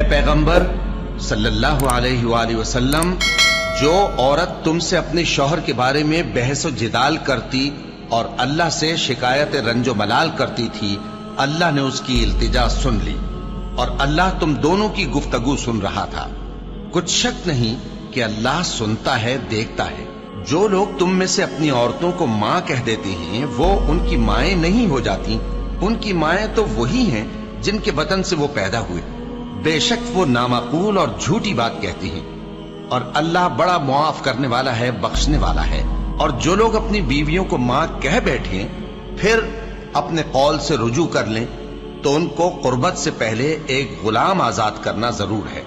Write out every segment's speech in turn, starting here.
पैगंबर सल्लल्लाहु अलैहि वआलिहि वसल्लम, जो औरत तुमसे अपने शौहर के बारे में बहस व जिदाल करती और अल्लाह से शिकायत रंजो मलाल करती थी, अल्लाह ने उसकी इल्तिजा सुन ली और अल्लाह तुम दोनों की गुफ्तगू सुन रहा था। कुछ शक नहीं कि अल्लाह सुनता है, देखता है। जो लोग तुम में से अपनी औरतों को माँ कह देते हैं, वो उनकी माएं नहीं हो जाती। उनकी माएं तो वही हैं जिनके बतन से वो पैदा हुए। बेशक वो नामाकूल और झूठी बात कहती हैं, और अल्लाह बड़ा मुआफ करने वाला है, बख्शने वाला है। और जो लोग अपनी बीवियों को माँ कह बैठे फिर अपने कौल से रुजू कर लें, तो उनको कुर्बत से पहले एक गुलाम आजाद करना जरूर है।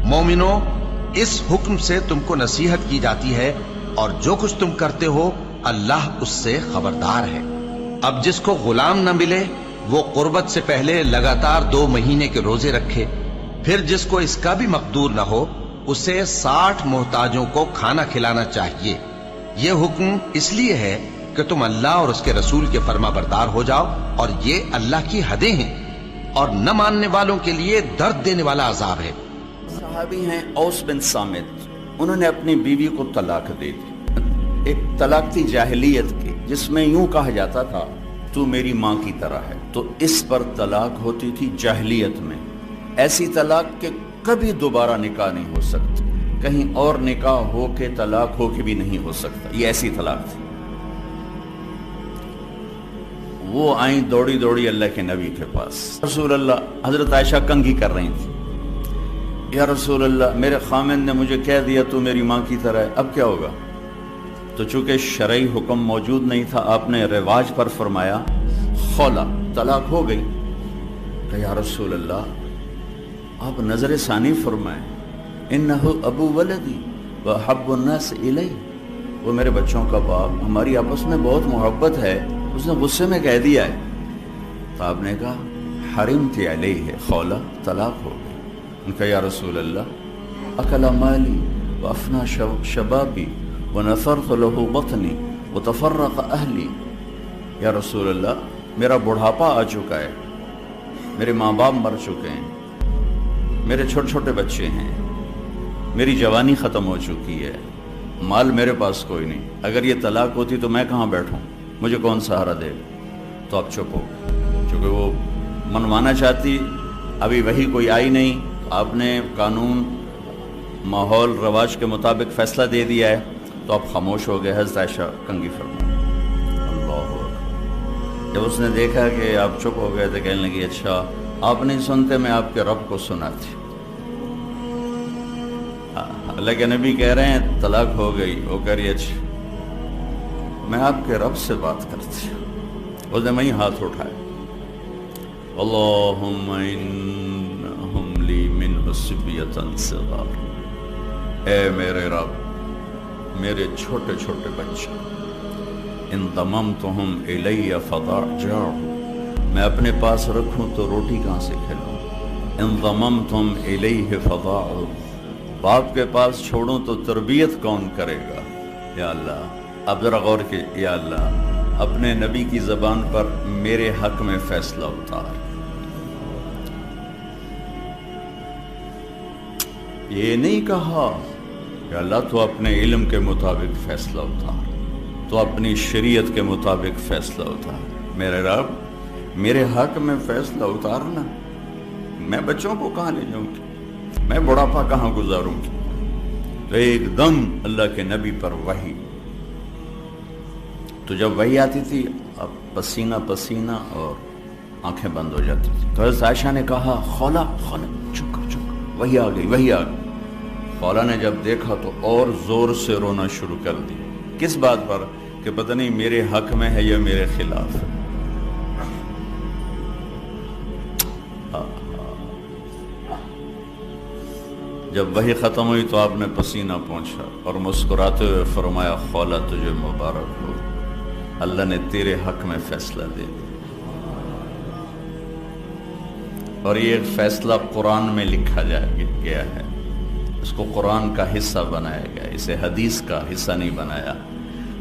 मोमिनो, इस हुक्म से तुमको नसीहत की जाती है, और जो कुछ तुम करते हो अल्लाह उससे खबरदार है। अब जिसको गुलाम न मिले वो कुर्बत से पहले लगातार 2 महीने के रोजे रखे। फिर जिसको इसका भी मकदूर न हो, उसे 60 मोहताजों को खाना खिलाना चाहिए। ये हुक्म इसलिए है कि तुम अल्लाह और उसके रसूल के फर्मा बरदार हो जाओ, और ये अल्लाह की हदें हैं, और न मानने वालों के लिए दर्द देने वाला अजाब है। सहाबी हैं औस बिन सामित, उन्होंने अपनी बीवी को तलाक दे दी। एक तलाक थी जाहिलियत की, जिसमें यूं कहा जाता था तू मेरी माँ की तरह है। तो इस पर तलाक होती थी जाहिलियत में। ऐसी तलाक के कभी दोबारा निकाह नहीं हो सकती, कहीं और निकाह हो के तलाक हो के भी नहीं हो सकता। ये ऐसी तलाक थी। वो आई दौड़ी दौड़ी अल्लाह के नबी के पास। रसूल अल्लाह, हजरत आयशा कंघी कर रही थी, या रसूल अल्लाह, मेरे खामिन ने मुझे कह दिया तू मेरी माँ की तरह है, अब क्या होगा? तो चूंकि शरई हुक्म मौजूद नहीं था, आपने रिवाज पर फरमाया खौला, तलाक हो गई। तो या रसूल अल्लाह, आप नजर सानी फरमाएं, इन्नहु अबू वलदी व हब्बुन नास इलैहि, वो मेरे बच्चों का बाप, हमारी आपस में बहुत मोहब्बत है, उसने गुस्से में कह दिया है। तो आपने कहा हरिमती अलैहि है, खौला, तलाक हो गई। उनका या रसूल अल्लाह, अकला माली व अफना शबाबी व नसरत लहु बतनी व तफर्रक अहली। या रसूल अल्लाह, मेरा बुढ़ापा आ चुका है, मेरे माँ बाप मर चुके हैं, मेरे छोटे छोटे बच्चे हैं, मेरी जवानी ख़त्म हो चुकी है, माल मेरे पास कोई नहीं। अगर ये तलाक होती तो मैं कहाँ बैठूँ, मुझे कौन सहारा दे? तो आप चुप हो, चूँकि वो मनवाना चाहती, अभी वही कोई आई नहीं, आपने कानून माहौल रवाज के मुताबिक फैसला दे दिया है, तो आप खामोश हो गए। हज़रत आयशा कंघी फरमा। अल्लाह, जब उसने देखा कि आप चुप हो गए तो कहने लगी, अच्छा आप नहीं सुनते, मैं आपके रब को सुनाती। अल्लाह के नबी कह रहे हैं तलाक हो गई, वो कह रही अच्छा मैं आपके रब से बात करती हूँ। उसने वही हाथ उठाया, अल्लाहुम्मा इन्नहुम ली मिन हुस्बियतन सिगार, ए मेरे रब, मेरे छोटे छोटे बच्चे, इन दममतुहुम इलैया फदाजअ, मैं अपने पास रखूं तो रोटी कहाँ से खिलाऊं? इन दममतुम इलैहि फदाअ, बाप के पास छोड़ूं तो तरबियत कौन करेगा? या अल्लाह, अब जरा गौर के, या अल्लाह, अपने नबी की ज़बान पर मेरे हक में फैसला उतार। ये नहीं कहा कि अल्लाह तो अपने इल्म के मुताबिक फैसला उतार, तो अपनी शरीयत के मुताबिक फैसला उतार। मेरे रब, मेरे हक में फैसला उतारना, मैं बच्चों को कहाँ ले जाऊंगी, मैं बुढ़ापा कहाँ गुजारूंगी? तो एकदम अल्लाह के नबी पर वही। तो जब वही आती थी, अब पसीना पसीना और आंखें बंद हो जाती थी। तो हज़रत आयशा ने कहा खौला, खौला, चुप कर, चुप कर, वही आ गई, वही आ गई। खौला ने जब देखा तो और जोर से रोना शुरू कर दिया। किस बात पर? कि पता नहीं मेरे हक में है या मेरे खिलाफ है। जब वही ख़त्म हुई तो आपने पसीना पोंछा और मुस्कुराते हुए फरमाया, खौला तुझे मुबारक हो, अल्लाह ने तेरे हक में फैसला दे दिया। और ये फैसला कुरान में लिखा गया है, इसको कुरान का हिस्सा बनाया गया, इसे हदीस का हिस्सा नहीं बनाया।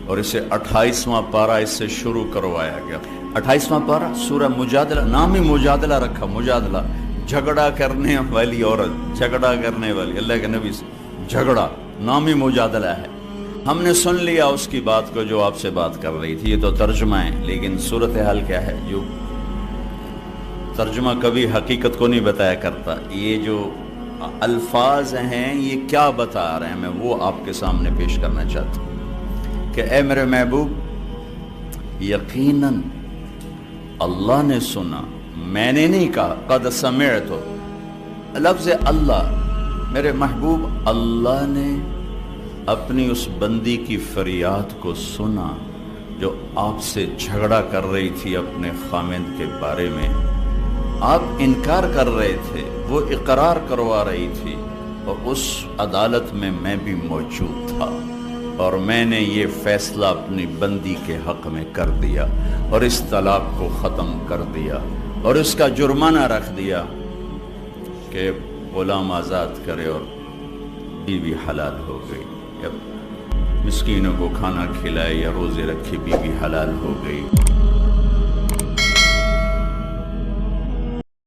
और इसे 28वां पारा इससे शुरू करवाया गया। 28वां पारा सूरह मुजादला, नाम ही मुजादला रखा, मुजादला, جھگڑا کرنے والی عورت، جھگڑا کرنے والی، اللہ کے نبی سے جھگڑا نامی مجادلہ ہے۔ ہم نے سن لیا اس کی بات کو جو آپ سے بات کر رہی تھی، یہ تو ترجمہ ہے، لیکن صورتحال کیا ہے؟ جو ترجمہ کبھی حقیقت کو نہیں بتایا کرتا، یہ جو الفاظ ہیں یہ کیا بتا رہے ہیں، میں وہ آپ کے سامنے پیش کرنا چاہتا ہوں کہ اے میرے محبوب، یقیناً اللہ نے سنا، میں نے نہیں کہا، قد سمعت، لفظ اللہ، میرے محبوب اللہ نے اپنی اس بندی کی فریاد کو سنا جو آپ سے جھگڑا کر رہی تھی اپنے خامند کے بارے میں۔ آپ انکار کر رہے تھے، وہ اقرار کروا رہی تھی، اور اس عدالت میں میں بھی موجود تھا، اور میں نے یہ فیصلہ اپنی بندی کے حق میں کر دیا اور اس طلاق کو ختم کر دیا اور اس کا جرمانہ رکھ دیا کہ غلام آزاد کرے اور بیوی حلال ہو گئی، یا مسکینوں کو کھانا کھلائے یا روزے رکھے بیوی حلال ہو گئی۔